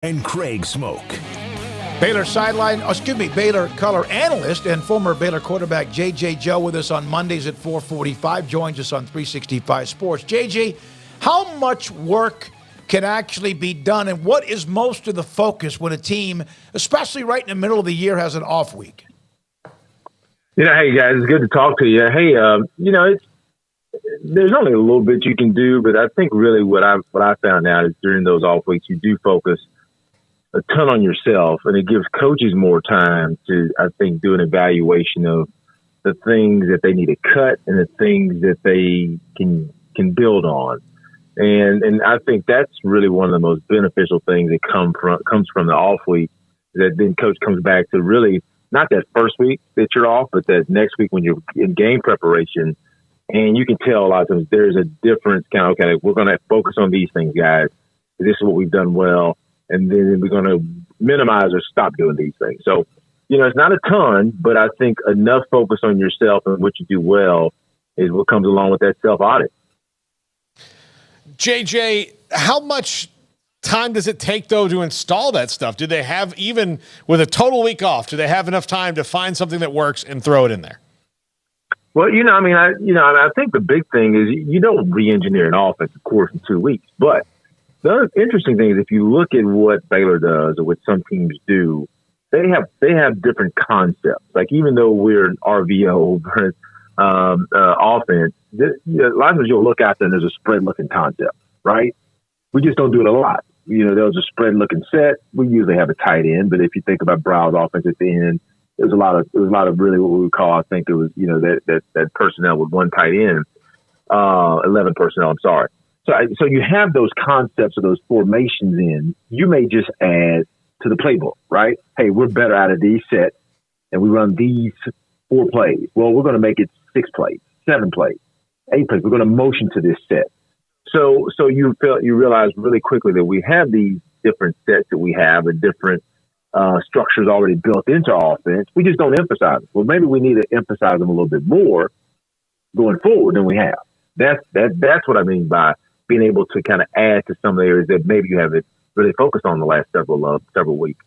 and Craig Smoke. Baylor Baylor color analyst and former Baylor quarterback J.J. Joe with us on Mondays at 4:45, joins us on 365 Sports. J.J., how much work can actually be done, and what is most of the focus when a team, especially right in the middle of the year, has an off week? Hey guys, it's good to talk to you. Hey, there's only a little bit you can do, but I think really what I found out is during those off weeks, you do focus a ton on yourself, and it gives coaches more time to, I think, do an evaluation of the things that they need to cut and the things that they can build on. And I think that's really one of the most beneficial things that comes from the off week, that then coach comes back to really not that first week that you're off, but that next week when you're in game preparation. And you can tell a lot of times there's a difference, okay, we're going to focus on these things, guys. This is what we've done well. And then we're going to minimize or stop doing these things. So, it's not a ton, but I think enough focus on yourself and what you do well is what comes along with that self-audit. JJ, how much time does it take, though, to install that stuff? Do they have, even with a total week off, do they have enough time to find something that works and throw it in there? Well, I think the big thing is you don't re-engineer an offense, of course, in 2 weeks, but the other interesting thing is if you look at what Baylor does or what some teams do, they have different concepts. Like even though we're an RVO offense, a lot of times you'll look out there and there's a spread looking concept, right? We just don't do it a lot. There's a spread looking set. We usually have a tight end, but if you think about Brow's offense at the end, it was a lot of really what we would call, I think it was, that personnel with one tight end, 11 personnel. I'm sorry. So you have those concepts of those formations in. You may just add to the playbook, right? Hey, we're better out of these sets, and we run these 4 plays. Well, we're going to make it 6 plays, 7 plays, 8 plays. We're going to motion to this set. So you realize really quickly that we have these different sets that we have and different structures already built into our offense. We just don't emphasize them. Well, maybe we need to emphasize them a little bit more going forward than we have. That's what I mean by being able to kind of add to some of the areas that maybe you haven't really focused on the last several weeks.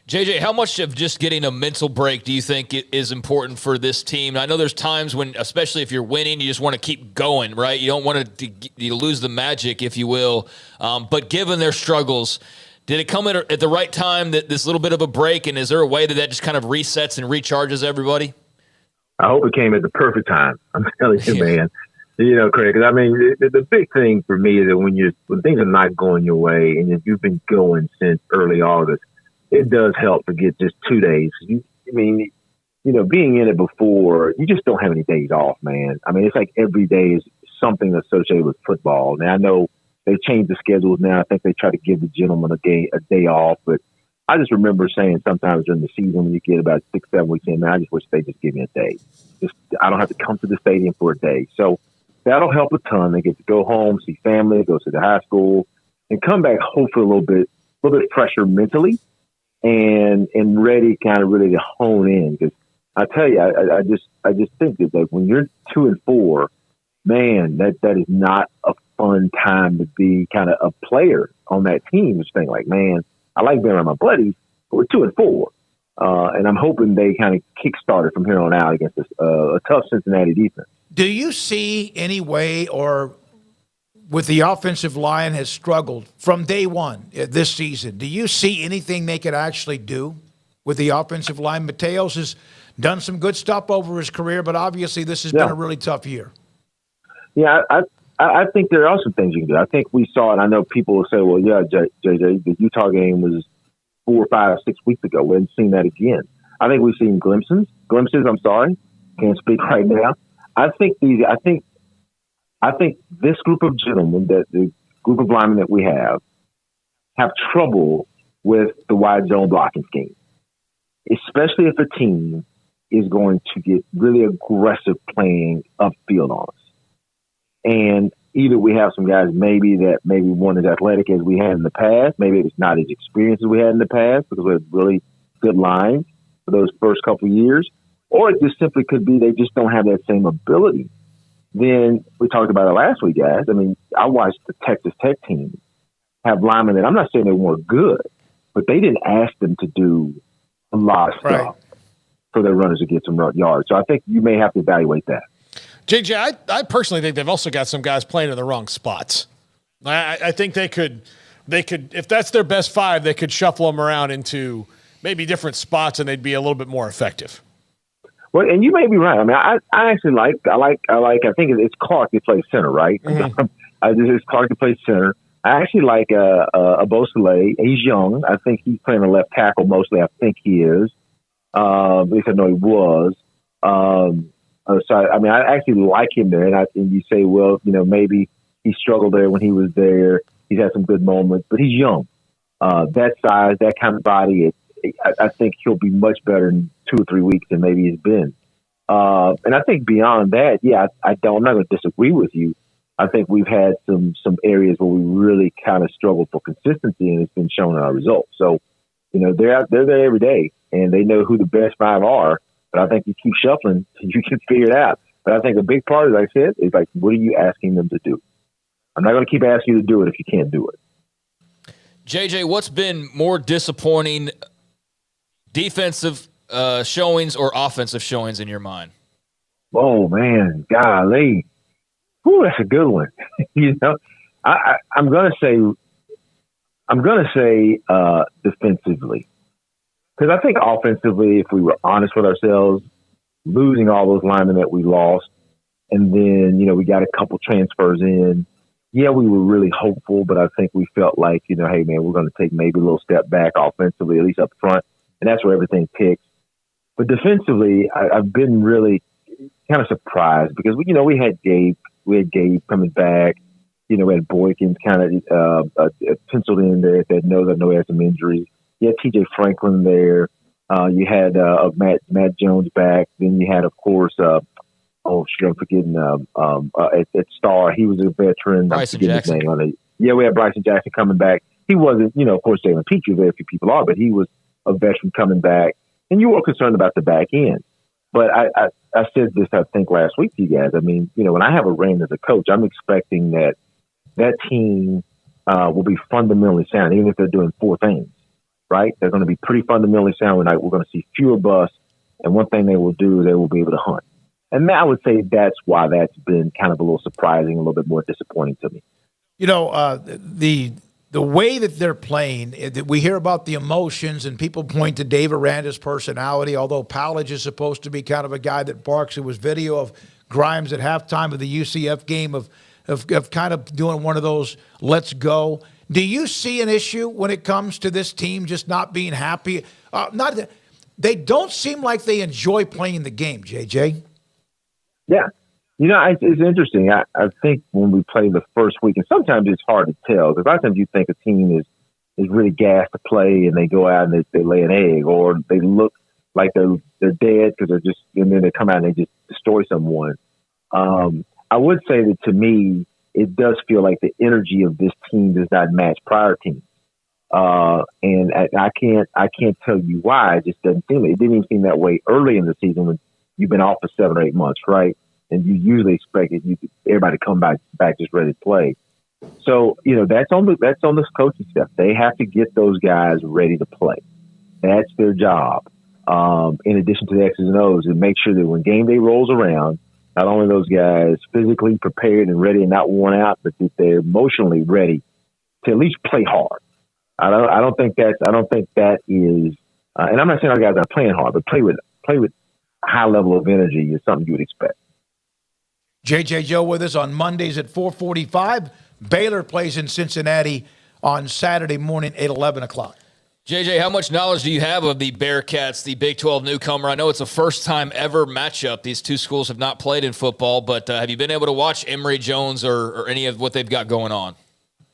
JJ, how much of just getting a mental break do you think is important for this team? I know there's times when, especially if you're winning, you just want to keep going, right? You don't want to lose the magic, if you will. But given their struggles, did it come at the right time, that this little bit of a break, and is there a way that just kind of resets and recharges everybody? I hope it came at the perfect time. I'm telling you, man. Craig, I mean, the big thing for me is that when things are not going your way, and if you've been going since early August, it does help to get just 2 days. Being in it before, you just don't have any days off, man. I mean, it's like every day is something associated with football. Now, I know they changed the schedules now. I think they try to give the gentleman a day off, but I just remember saying sometimes during the season when you get about 6-7 weeks in, man, I just wish they just give me a day. I don't have to come to the stadium for a day. So that'll help a ton. They get to go home, see family, go to the high school, and come back hopefully a little bit fresher mentally and ready, kind of ready to hone in. Because I tell you, I just think that like when you're 2-4, man, that is not a fun time to be kind of a player on that team. Just think like, man, I like being around my buddies, but we're 2-4. And I'm hoping they kind of kick-started from here on out against a tough Cincinnati defense. Do you see any way, or with the offensive line has struggled from day one this season, do you see anything they could actually do with the offensive line? Mateos has done some good stuff over his career, but obviously this has been a really tough year. Yeah, I think there are some things you can do. I think we saw it. I know people will say, well, yeah, JJ, the Utah game was 4, 5, 6 weeks ago. We haven't seen that again. I think we've seen glimpses. I'm sorry. Can't speak right now. I think this group of gentlemen, the group of linemen that we have trouble with the wide zone blocking scheme, especially if a team is going to get really aggressive playing upfield on us. And either we have some guys maybe one as athletic as we had in the past, maybe it's not as experienced as we had in the past because we had really good lines for those first couple of years, or it just simply could be they just don't have that same ability. Then we talked about it last week, guys. I mean, I watched the Texas Tech team have linemen that I'm not saying they weren't good, but they didn't ask them to do a lot of stuff for their runners to get some yards. So I think you may have to evaluate that. JJ, I personally think they've also got some guys playing in the wrong spots. I think they could, if that's their best five, they could shuffle them around into maybe different spots and they'd be a little bit more effective. Well, and you may be right. I mean, I actually I think it's Clark that plays center, right? Mm-hmm. It's Clark that plays center. I actually like Abosele. He's young. I think he's playing the left tackle mostly. I think he is. At least I know he was. So, I mean, I actually like him there. And you say, well, maybe he struggled there when he was there. He's had some good moments, but he's young. That size, that kind of body, I think he'll be much better in 2 or 3 weeks than maybe he's been. And I think beyond that, I'm not going to disagree with you. I think we've had some areas where we really kind of struggled for consistency, and it's been shown in our results. So, they're there every day, and they know who the best five are. But I think you keep shuffling, you can figure it out. But I think a big part, as I said, is like, what are you asking them to do? I'm not going to keep asking you to do it if you can't do it. JJ, what's been more disappointing, defensive showings or offensive showings in your mind? Oh, man, golly. Ooh, that's a good one. I'm going to say defensively. Because I think offensively, if we were honest with ourselves, losing all those linemen that we lost, and then, we got a couple transfers in. Yeah, we were really hopeful, but I think we felt like, hey, man, we're going to take maybe a little step back offensively, at least up front. And that's where everything ticks. But defensively, I've been really kind of surprised because, we had Gabe coming back. We had Boykins kind of penciled in there that knows I know he had some injuries. You had TJ Franklin there. You had Matt Jones back. Then you had, of course, I'm forgetting at Star. He was a veteran. Bryson Jackson. We had Bryson Jackson coming back. He wasn't, of course, Jalen Petrie, very few people are, but he was a veteran coming back. And you were concerned about the back end. But I said this, I think, last week to you guys. I mean, when I have a reign as a coach, I'm expecting that team will be fundamentally sound, even if they're doing 4 things, right? They're going to be pretty fundamentally sound. We're going to see fewer busts. And one thing they will do, they will be able to hunt. And I would say that's why that's been kind of a little surprising, a little bit more disappointing to me. The way that they're playing, we hear about the emotions, and people point to Dave Aranda's personality, although Powledge is supposed to be kind of a guy that barks. There was video of Grimes at halftime of the UCF game of kind of doing one of those let's go. Do you see an issue when it comes to this team just not being happy? They don't seem like they enjoy playing the game, JJ. Yeah. It's interesting. I think when we play the first week, and sometimes it's hard to tell, because a lot of times you think a team is really gassed to play and they go out and they lay an egg, or they look like they're dead because and then they come out and they just destroy someone. I would say that to me, it does feel like the energy of this team does not match prior teams. And I can't tell you why. It just doesn't seem it didn't even seem that way early in the season when you've been off for 7 or 8 months, right? And you usually expect everybody to come back just ready to play. So, that's on the coaching staff. They have to get those guys ready to play. That's their job. In addition to the X's and O's, and make sure that when game day rolls around, not only those guys physically prepared and ready and not worn out, but that they're emotionally ready to at least play hard. I don't think that is, and I'm not saying our guys are playing hard, but play with high level of energy is something you would expect. JJ Joe with us on Mondays at 4:45. Baylor plays in Cincinnati on Saturday morning at 11 o'clock. JJ, how much knowledge do you have of the Bearcats, the Big 12 newcomer? I know it's a first-time ever matchup. These two schools have not played in football, but have you been able to watch Emory Jones or any of what they've got going on?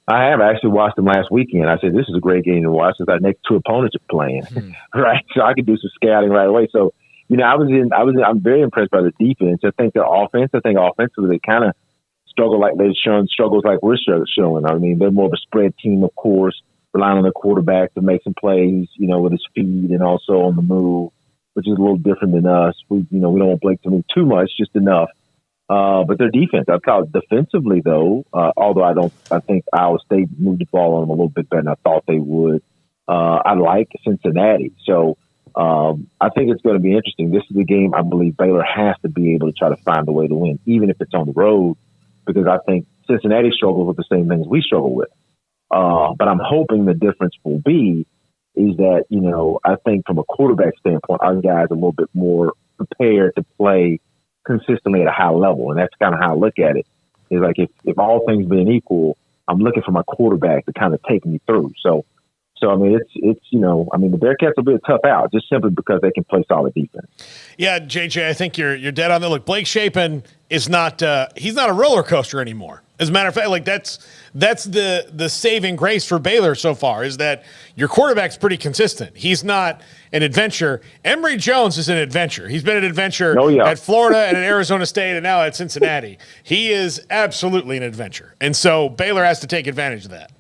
I have. I actually watched them last weekend. I said, this is a great game to watch since our next 2 opponents are playing, right? So I could do some scouting right away. So, I'm very impressed by the defense. I think offensively they kind of struggle like they're showing struggles like we're showing. I mean, they're more of a spread team, of course, relying on their quarterback to make some plays, with his speed and also on the move, which is a little different than us. We don't want Blake to move too much, just enough. But their defense, I thought defensively though, although I think Iowa State moved the ball on them a little bit better than I thought they would. I like Cincinnati. So I think it's going to be interesting. This is a game I believe Baylor has to be able to try to find a way to win, even if it's on the road, because I think Cincinnati struggles with the same things we struggle with. But I'm hoping the difference will be is that, I think from a quarterback standpoint, our guys are a little bit more prepared to play consistently at a high level. And that's kind of how I look at it. Is like if all things being equal, I'm looking for my quarterback to kind of take me through. So I mean, the Bearcats will be a tough out just simply because they can play solid defense. Yeah, JJ, I think you're dead on that. Look, Blake Shapen is not he's not a roller coaster anymore. As a matter of fact, like that's the saving grace for Baylor so far is that your quarterback's pretty consistent. He's not an adventure. Emory Jones is an adventure. He's been an adventure at Florida and at Arizona State and now at Cincinnati. He is absolutely an adventure. And so Baylor has to take advantage of that.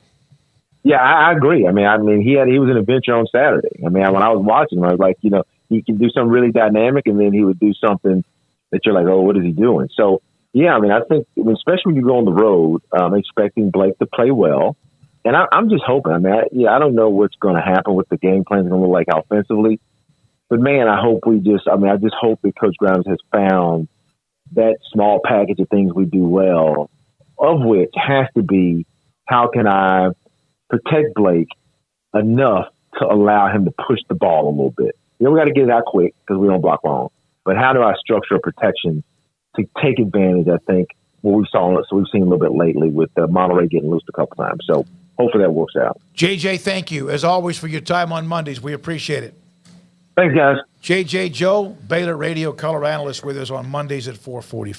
Yeah, I agree. I mean, he was an adventure on Saturday. I mean, when I was watching him, I was like, he can do something really dynamic, and then he would do something that you're like, oh, what is he doing? So, yeah, I mean, I think, especially when you go on the road, I'm expecting Blake to play well, and I'm just hoping. I mean, I don't know what's going to happen, what the game plan is going to look like offensively, but man, I just hope that Coach Grimes has found that small package of things we do well, of which has to be how can I protect Blake enough to allow him to push the ball a little bit. We got to get it out quick because we don't block long. But how do I structure a protection to take advantage? I think we've seen a little bit lately with Monterey getting loose a couple times. So hopefully that works out. JJ, thank you as always for your time on Mondays. We appreciate it. Thanks, guys. JJ Joe, Baylor radio color analyst, with us on Mondays at 4:45.